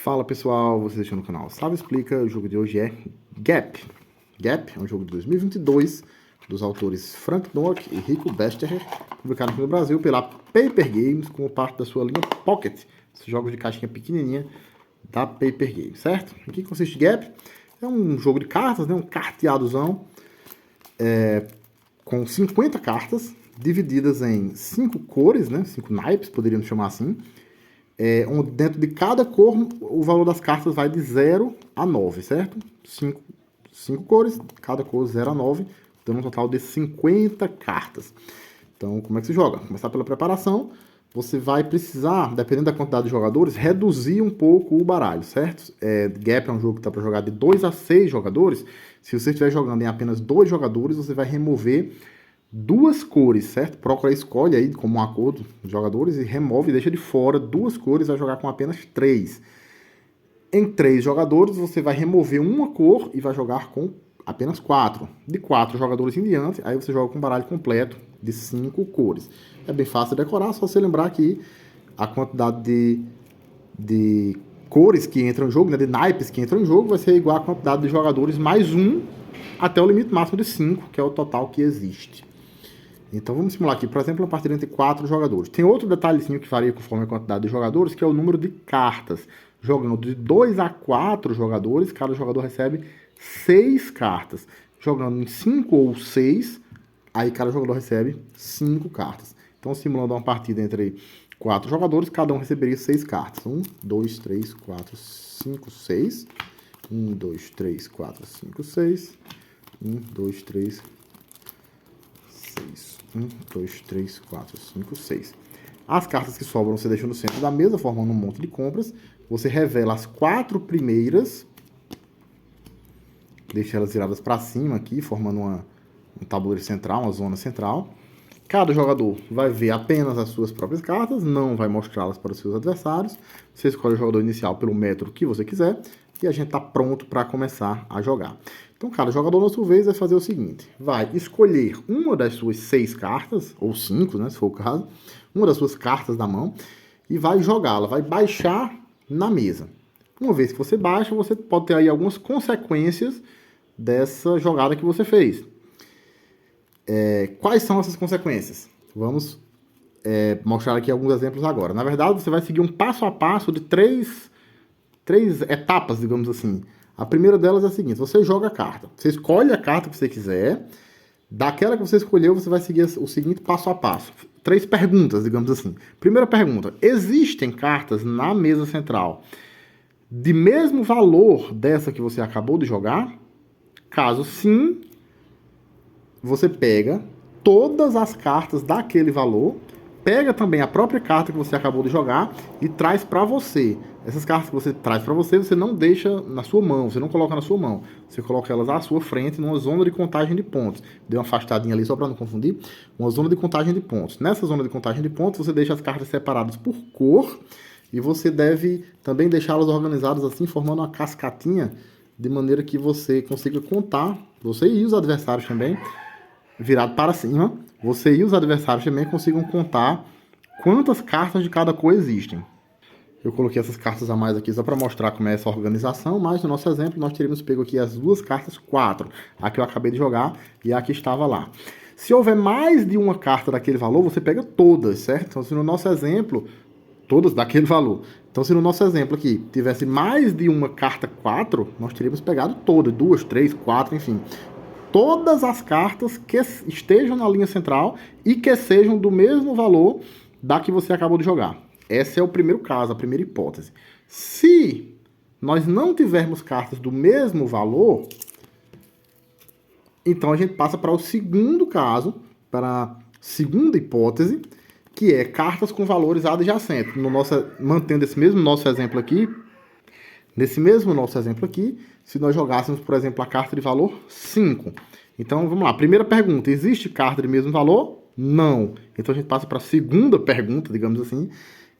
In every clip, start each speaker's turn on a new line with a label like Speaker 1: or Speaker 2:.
Speaker 1: Fala pessoal, vocês estão no canal Sávio Explica. O jogo de hoje é Gap. Gap é um jogo de 2022 dos autores Frank Noack e Rico Besterrer, publicado aqui no Brasil pela Paper Games como parte da sua linha Pocket, esses jogos de caixinha pequenininha da Paper Games, certo? Em que consiste Gap? É um jogo de cartas, né? Um carteadozão com 50 cartas divididas em 5 cores, né? 5 naipes, poderíamos chamar assim. Onde dentro de cada cor o valor das cartas vai de 0 a 9, certo? 5 cores, cada cor 0 a 9, dando um total de 50 cartas. Então, como é que se joga? Começar pela preparação, você vai precisar, dependendo da quantidade de jogadores, reduzir um pouco o baralho, certo? Gap é um jogo que está para jogar de 2 a 6 jogadores. Se você estiver jogando em apenas 2 jogadores, você vai remover 2 cores, certo? Procura, escolhe aí como um acordo os jogadores e remove, deixa de fora 2 cores, vai jogar com apenas 3. Em 3 jogadores, você vai remover uma cor e vai jogar com apenas 4. De 4 jogadores em diante, aí você joga com um baralho completo de 5 cores. É bem fácil de decorar, só você lembrar que a quantidade de cores que entram em jogo, né, de naipes que entram em jogo, vai ser igual à quantidade de jogadores mais 1 até o limite máximo de 5, que é o total que existe. Então vamos simular aqui, por exemplo, uma partida entre 4 jogadores. Tem outro detalhezinho que varia conforme a quantidade de jogadores, que é o número de cartas. Jogando de 2 a 4 jogadores, cada jogador recebe 6 cartas. Jogando em 5 ou 6, aí cada jogador recebe 5 cartas. Então, simulando uma partida entre 4 jogadores, cada um receberia 6 cartas. 1, 2, 3, 4, 5, 6. 1, 2, 3, 4, 5, 6. 1, 2, 3, 6. 1, 2, 3, 4, 5, 6. As cartas que sobram você deixa no centro da mesa, formando um monte de compras. Você revela as 4 primeiras. Deixa elas viradas para cima aqui, formando um tabuleiro central, uma zona central. Cada jogador vai ver apenas as suas próprias cartas, não vai mostrá-las para os seus adversários. Você escolhe o jogador inicial pelo método que você quiser. E a gente está pronto para começar a jogar. Então, cada jogador, na sua vez, vai fazer o seguinte. Vai escolher uma das suas 6 cartas, ou 5, né, se for o caso. Uma das suas cartas da mão. E vai jogá-la, vai baixar na mesa. Uma vez que você baixa, você pode ter aí algumas consequências dessa jogada que você fez. Quais são essas consequências? Vamos mostrar aqui alguns exemplos agora. Na verdade, você vai seguir um passo a passo de 3 etapas, digamos assim. A primeira delas é a seguinte: você joga a carta. Você escolhe a carta que você quiser. Daquela que você escolheu, você vai seguir o seguinte passo a passo. 3 perguntas, digamos assim. Primeira pergunta: existem cartas na mesa central de mesmo valor dessa que você acabou de jogar? Caso sim, você pega todas as cartas daquele valor, pega também a própria carta que você acabou de jogar e traz para você. Essas cartas que você traz para você, você não deixa na sua mão, você não coloca na sua mão. Você coloca elas à sua frente numa zona de contagem de pontos. Deu uma afastadinha ali só para não confundir. Uma zona de contagem de pontos. Nessa zona de contagem de pontos, você deixa as cartas separadas por cor e você deve também deixá-las organizadas assim, formando uma cascatinha, de maneira que você consiga contar, você e os adversários também, virado para cima, você e os adversários também consigam contar quantas cartas de cada cor existem. Eu coloquei essas cartas a mais aqui só para mostrar como é essa organização, mas no nosso exemplo nós teríamos pego aqui as 2 cartas, 4. A que eu acabei de jogar e a que estava lá. Se houver mais de uma carta daquele valor, você pega todas, certo? Então, se no nosso exemplo, todas daquele valor. Então, se no nosso exemplo aqui tivesse mais de uma carta 4, nós teríamos pegado todas, 2, 3, 4, enfim. Todas as cartas que estejam na linha central e que sejam do mesmo valor da que você acabou de jogar. Esse é o primeiro caso, a primeira hipótese. Se nós não tivermos cartas do mesmo valor, então a gente passa para o segundo caso, para a segunda hipótese, que é cartas com valores adjacentes. Mantendo esse mesmo nosso exemplo aqui, nesse mesmo nosso exemplo aqui, se nós jogássemos, por exemplo, a carta de valor 5. Então, vamos lá. Primeira pergunta: existe carta de mesmo valor? Não. Então, a gente passa para a segunda pergunta, digamos assim,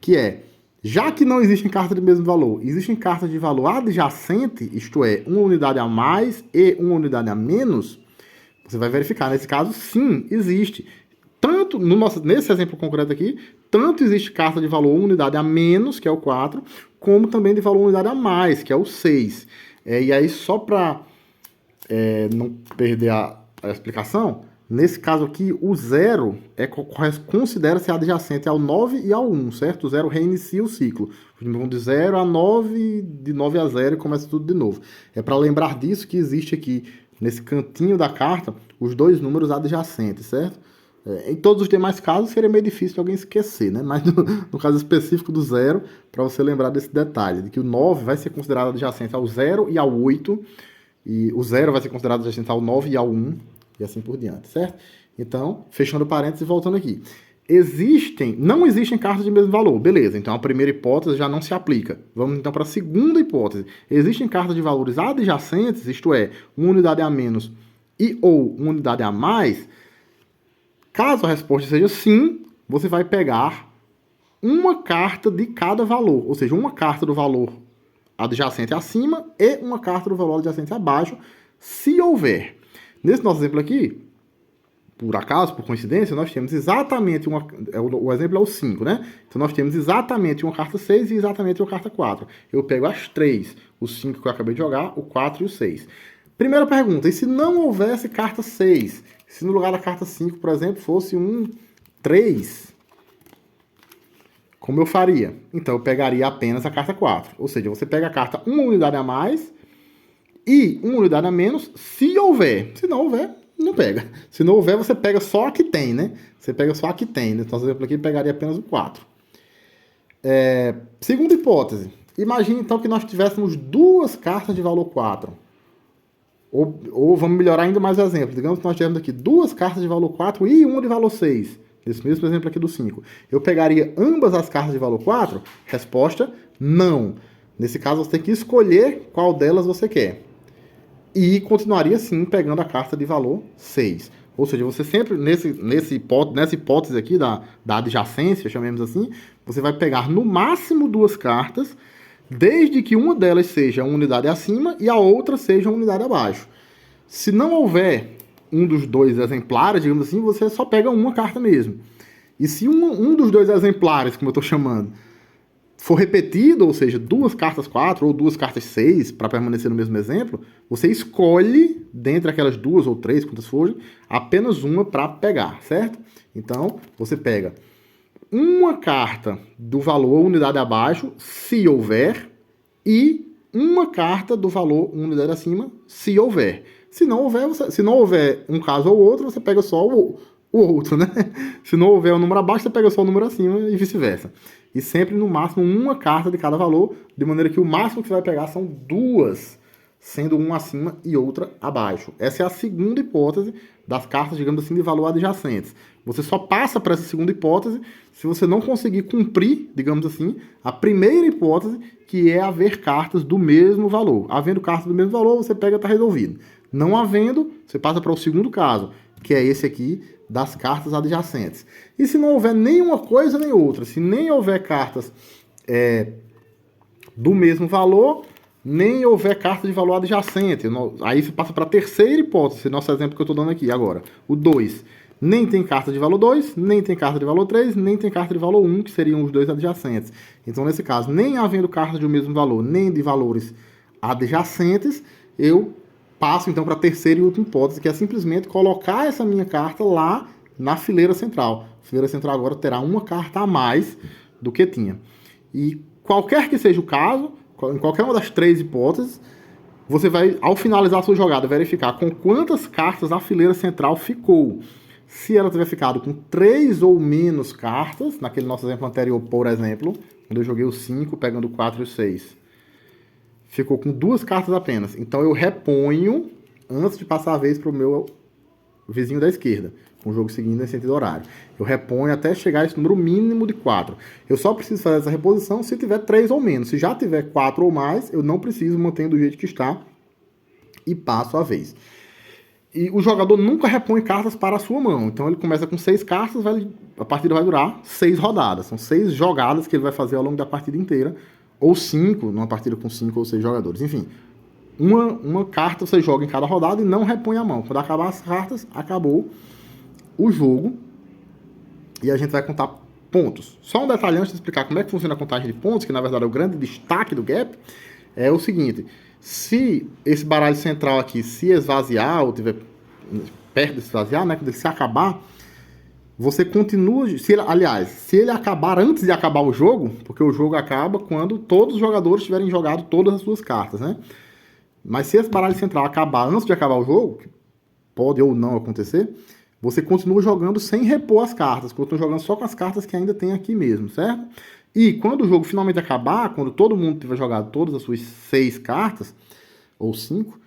Speaker 1: que é: já que não existem cartas de mesmo valor, existem cartas de valor adjacente, isto é, uma unidade a mais e uma unidade a menos? Você vai verificar. Nesse caso, sim, existe. Tanto nesse exemplo concreto aqui, tanto existe carta de valor 1 unidade a menos, que é o 4, como também de valor 1 unidade a mais, que é o 6. E aí, só para não perder a explicação, nesse caso aqui, o 0 considera-se adjacente ao 9 e ao 1, certo? O 0 reinicia o ciclo. Vão de 0 a 9, de 9 a 0 e começa tudo de novo. É para lembrar disso que existe aqui, nesse cantinho da carta, os dois números adjacentes, certo? Em todos os demais casos seria meio difícil de alguém esquecer, né? Mas no caso específico do 0, para você lembrar desse detalhe, de que o 9 vai ser considerado adjacente ao 0 e ao 8, e o 0 vai ser considerado adjacente ao 9 e ao 1, e assim por diante, certo? Então, fechando parênteses e voltando aqui. Não existem cartas de mesmo valor, beleza, então a primeira hipótese já não se aplica. Vamos então para a segunda hipótese. Existem cartas de valores adjacentes, isto é, uma unidade a menos e ou uma unidade a mais. Caso a resposta seja sim, você vai pegar uma carta de cada valor, ou seja, uma carta do valor adjacente acima e uma carta do valor adjacente abaixo, se houver. Nesse nosso exemplo aqui, por acaso, por coincidência, nós temos exatamente o exemplo é o 5, né? Então nós temos exatamente uma carta 6 e exatamente uma carta 4. Eu pego as 3, o 5 que eu acabei de jogar, o 4 e o 6. Primeira pergunta, e se não houvesse carta 6? Se no lugar da carta 5, por exemplo, fosse um 3, como eu faria? Então eu pegaria apenas a carta 4. Ou seja, você pega a carta uma unidade a mais e uma unidade a menos, se houver. Se não houver, não pega. Se não houver, você pega só a que tem, né? Você pega só a que tem. Nesse nosso exemplo aqui, pegaria apenas o 4. Segunda hipótese. Imagine, então, que nós tivéssemos duas cartas de valor 4. Ou vamos melhorar ainda mais o exemplo. Digamos que nós tivermos aqui duas cartas de valor 4 e uma de valor 6. Esse mesmo exemplo aqui do 5. Eu pegaria ambas as cartas de valor 4? Resposta, não. Nesse caso, você tem que escolher qual delas você quer. E continuaria, sim, pegando a carta de valor 6. Ou seja, você sempre, nessa hipótese aqui da adjacência, chamemos assim, você vai pegar no máximo duas cartas, desde que uma delas seja uma unidade acima e a outra seja uma unidade abaixo. Se não houver um dos dois exemplares, digamos assim, você só pega uma carta mesmo. E se um dos dois exemplares, como eu estou chamando, for repetido, ou seja, duas cartas 4 ou duas cartas 6, para permanecer no mesmo exemplo, você escolhe, dentre aquelas duas ou três, quantas forem, apenas uma para pegar, certo? Então, você pega uma carta do valor unidade abaixo, se houver, e uma carta do valor unidade acima, se houver. Se não houver um caso ou outro, você pega só o outro, né? Se não houver um número abaixo, você pega só o número acima e vice-versa. E sempre, no máximo, uma carta de cada valor, de maneira que o máximo que você vai pegar são duas, sendo uma acima e outra abaixo. Essa é a segunda hipótese das cartas, digamos assim, de valor adjacentes. Você só passa para essa segunda hipótese se você não conseguir cumprir, digamos assim, a primeira hipótese, que é haver cartas do mesmo valor. Havendo cartas do mesmo valor, você pega e está resolvido. Não havendo, você passa para o segundo caso, que é esse aqui das cartas adjacentes. E se não houver nenhuma coisa nem outra, se nem houver cartas do mesmo valor, nem houver carta de valor adjacente, aí você passa para a terceira hipótese, nosso exemplo que eu estou dando aqui agora, o 2. Nem tem carta de valor 2, nem tem carta de valor 3, nem tem carta de valor 1, que seriam os dois adjacentes. Então, nesse caso, nem havendo cartas de mesmo valor, nem de valores adjacentes, eu passo então para a terceira e última hipótese, que é simplesmente colocar essa minha carta lá na fileira central. A fileira central agora terá uma carta a mais do que tinha. E qualquer que seja o caso, em qualquer uma das três hipóteses, você vai, ao finalizar a sua jogada, verificar com quantas cartas a fileira central ficou. Se ela tiver ficado com 3 ou menos cartas, naquele nosso exemplo anterior, por exemplo, quando eu joguei o 5, pegando o 4 e o 6, ficou com 2 cartas apenas. Então eu reponho antes de passar a vez para o meu vizinho da esquerda, com o jogo seguindo em sentido horário. Eu reponho até chegar a esse número mínimo de 4. Eu só preciso fazer essa reposição se tiver 3 ou menos. Se já tiver 4 ou mais, eu não preciso manter do jeito que está e passo a vez. E o jogador nunca repõe cartas para a sua mão. Então ele começa com 6 cartas, a partida vai durar 6 rodadas. São 6 jogadas que ele vai fazer ao longo da partida inteira. Ou 5, numa partida com 5 ou 6 jogadores. Enfim, uma carta você joga em cada rodada e não repõe a mão. Quando acabar as cartas, acabou o jogo. E a gente vai contar pontos. Só um detalhe antes de explicar como é que funciona a contagem de pontos, que na verdade é o grande destaque do gap, é o seguinte: se esse baralho central aqui se esvaziar, ou tiver perto de se esvaziar, né, quando ele se acabar, você continua... se ele acabar antes de acabar o jogo, porque o jogo acaba quando todos os jogadores tiverem jogado todas as suas cartas, né? Mas se esse baralho central acabar antes de acabar o jogo, que pode ou não acontecer, você continua jogando sem repor as cartas, continua jogando só com as cartas que ainda tem aqui mesmo, certo? E quando o jogo finalmente acabar, quando todo mundo tiver jogado todas as suas 6 cartas, ou 5,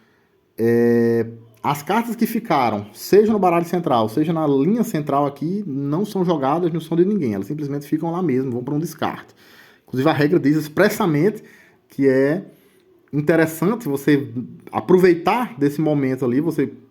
Speaker 1: as cartas que ficaram, seja no baralho central, seja na linha central aqui, não são jogadas no som de ninguém. Elas simplesmente ficam lá mesmo, vão para um descarte. Inclusive a regra diz expressamente que é interessante você aproveitar desse momento ali,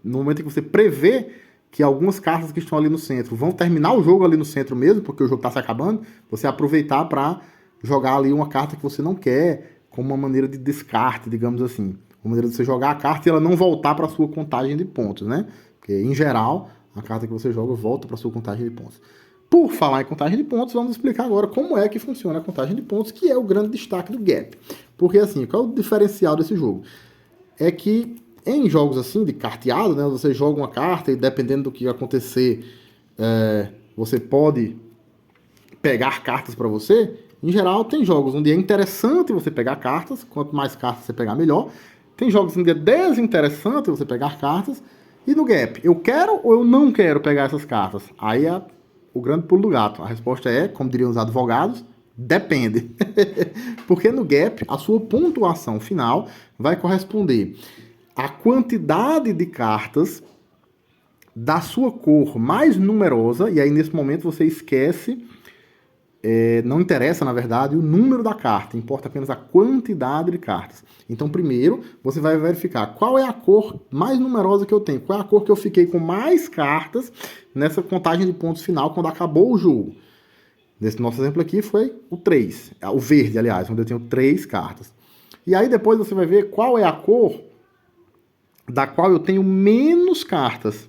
Speaker 1: no momento em que você prevê que algumas cartas que estão ali no centro vão terminar o jogo ali no centro mesmo, porque o jogo está se acabando, você aproveitar para jogar ali uma carta que você não quer, como uma maneira de descarte, digamos assim. Uma maneira de você jogar a carta e ela não voltar para a sua contagem de pontos, né? Porque, em geral, a carta que você joga volta para a sua contagem de pontos. Por falar em contagem de pontos, vamos explicar agora como é que funciona a contagem de pontos, que é o grande destaque do Gap. Porque, assim, qual é o diferencial desse jogo? É que, em jogos assim, de carteado, né? Você joga uma carta e, dependendo do que acontecer, você pode pegar cartas para você. Em geral, tem jogos onde é interessante você pegar cartas, quanto mais cartas você pegar, melhor. Tem jogos onde é desinteressante você pegar cartas. E no Gap, eu quero ou eu não quero pegar essas cartas? Aí é o grande pulo do gato. A resposta é, como diriam os advogados, depende. Porque no Gap, a sua pontuação final vai corresponder à quantidade de cartas da sua cor mais numerosa. E aí, nesse momento, você esquece... não interessa, na verdade, o número da carta, importa apenas a quantidade de cartas. Então, primeiro, você vai verificar qual é a cor mais numerosa que eu tenho, qual é a cor que eu fiquei com mais cartas nessa contagem de pontos final quando acabou o jogo. Nesse nosso exemplo aqui foi o 3, o verde, aliás, onde eu tenho 3 cartas. E aí depois você vai ver qual é a cor da qual eu tenho menos cartas.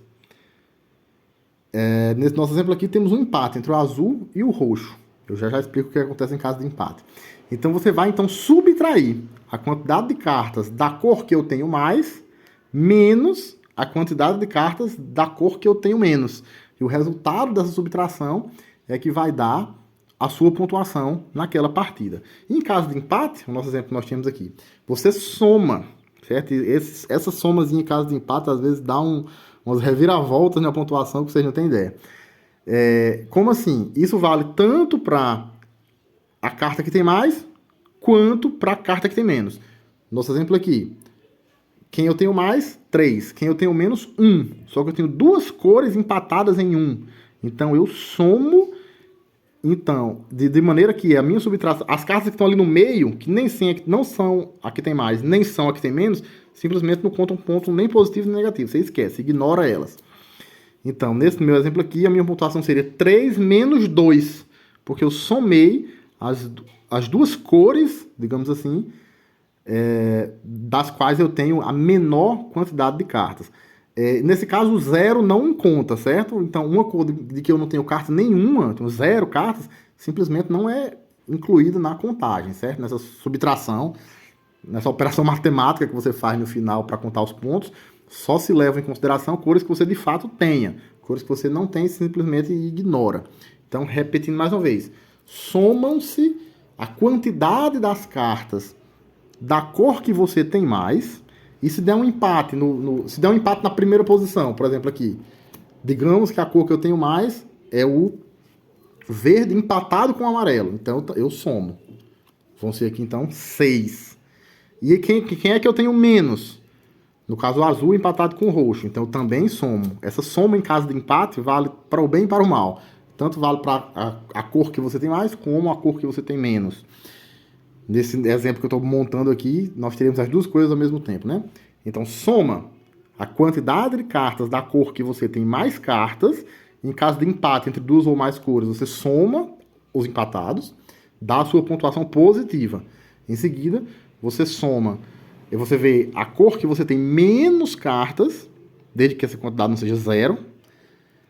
Speaker 1: Nesse nosso exemplo aqui temos um empate entre o azul e o roxo. Eu já explico o que acontece em caso de empate. Então você vai então subtrair a quantidade de cartas da cor que eu tenho mais, menos a quantidade de cartas da cor que eu tenho menos. E o resultado dessa subtração é que vai dar a sua pontuação naquela partida. E em caso de empate, o nosso exemplo que nós temos aqui, você soma, certo? Essa somazinha em caso de empate às vezes dá umas reviravoltas na pontuação que vocês não têm ideia. Como assim? Isso vale tanto para a carta que tem mais, quanto para a carta que tem menos. Nosso exemplo aqui. Quem eu tenho mais, 3. Quem eu tenho menos, 1. Só que eu tenho 2 cores empatadas em 1. Então eu somo, de maneira que a minha subtração, as cartas que estão ali no meio, que não são a que tem mais, nem são a que tem menos, simplesmente não contam ponto nem positivo nem negativo. Você esquece, ignora elas. Então, nesse meu exemplo aqui, a minha pontuação seria 3 menos 2, porque eu somei as 2 cores, digamos assim, das quais eu tenho a menor quantidade de cartas. Nesse caso, o 0 não conta, certo? Então, uma cor de que eu não tenho carta nenhuma, tenho 0 cartas, simplesmente não é incluída na contagem, certo? Nessa subtração, nessa operação matemática que você faz no final para contar os pontos, só se leva em consideração cores que você de fato tenha. Cores que você não tem, simplesmente ignora. Então, repetindo mais uma vez. Somam-se a quantidade das cartas da cor que você tem mais. E se der um empate, se der um empate na primeira posição, por exemplo aqui. Digamos que a cor que eu tenho mais é o verde empatado com o amarelo. Então, eu somo. Vão ser aqui, então, 6. E quem é que eu tenho menos? No caso, o azul empatado com o roxo. Então, eu também somo. Essa soma, em caso de empate, vale para o bem e para o mal. Tanto vale para a cor que você tem mais, como a cor que você tem menos. Nesse exemplo que eu estou montando aqui, nós teremos as 2 coisas ao mesmo tempo, né? Então, soma a quantidade de cartas da cor que você tem mais cartas. Em caso de empate entre 2 ou mais cores, você soma os empatados, dá a sua pontuação positiva. Em seguida, você soma... E você vê a cor que você tem menos cartas, desde que essa quantidade não seja 0.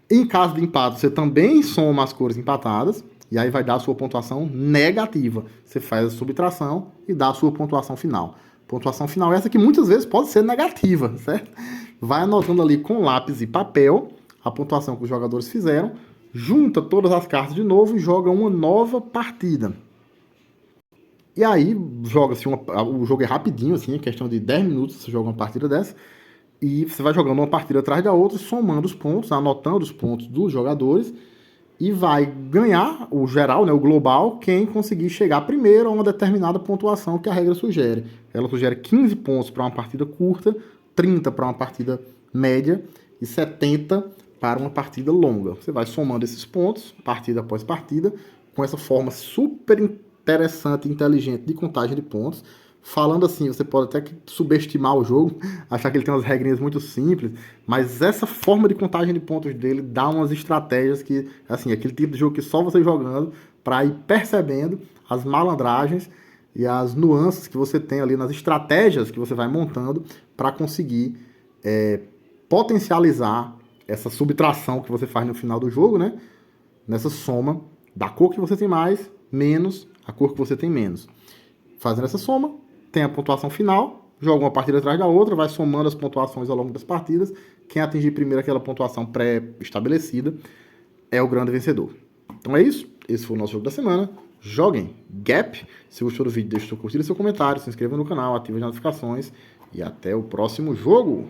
Speaker 1: Em caso de empate, você também soma as cores empatadas. e aí vai dar a sua pontuação negativa. Você faz a subtração e dá a sua pontuação final. Pontuação final essa que muitas vezes pode ser negativa, certo? Vai anotando ali com lápis e papel a pontuação que os jogadores fizeram, junta todas as cartas de novo e joga uma nova partida. E aí, joga-se o jogo é rapidinho, assim, em questão de 10 minutos você joga uma partida dessa, e você vai jogando uma partida atrás da outra, somando os pontos, anotando os pontos dos jogadores, e vai ganhar o geral, né, o global, quem conseguir chegar primeiro a uma determinada pontuação que a regra sugere. Ela sugere 15 pontos para uma partida curta, 30 para uma partida média e 70 para uma partida longa. Você vai somando esses pontos, partida após partida, com essa forma super interessante e inteligente de contagem de pontos. Falando assim, você pode até subestimar o jogo, achar que ele tem umas regrinhas muito simples, mas essa forma de contagem de pontos dele dá umas estratégias que, assim, aquele tipo de jogo que só você jogando para ir percebendo as malandragens e as nuances que você tem ali nas estratégias que você vai montando para conseguir potencializar essa subtração que você faz no final do jogo, né? Nessa soma da cor que você tem mais, menos a cor que você tem menos. Fazendo essa soma, tem a pontuação final, joga uma partida atrás da outra, vai somando as pontuações ao longo das partidas. Quem atingir primeiro aquela pontuação pré-estabelecida é o grande vencedor. Então é isso. Esse foi o nosso jogo da semana. Joguem Gap. Se gostou do vídeo, deixe seu curtir e seu comentário, se inscreva no canal, ative as notificações e até o próximo jogo.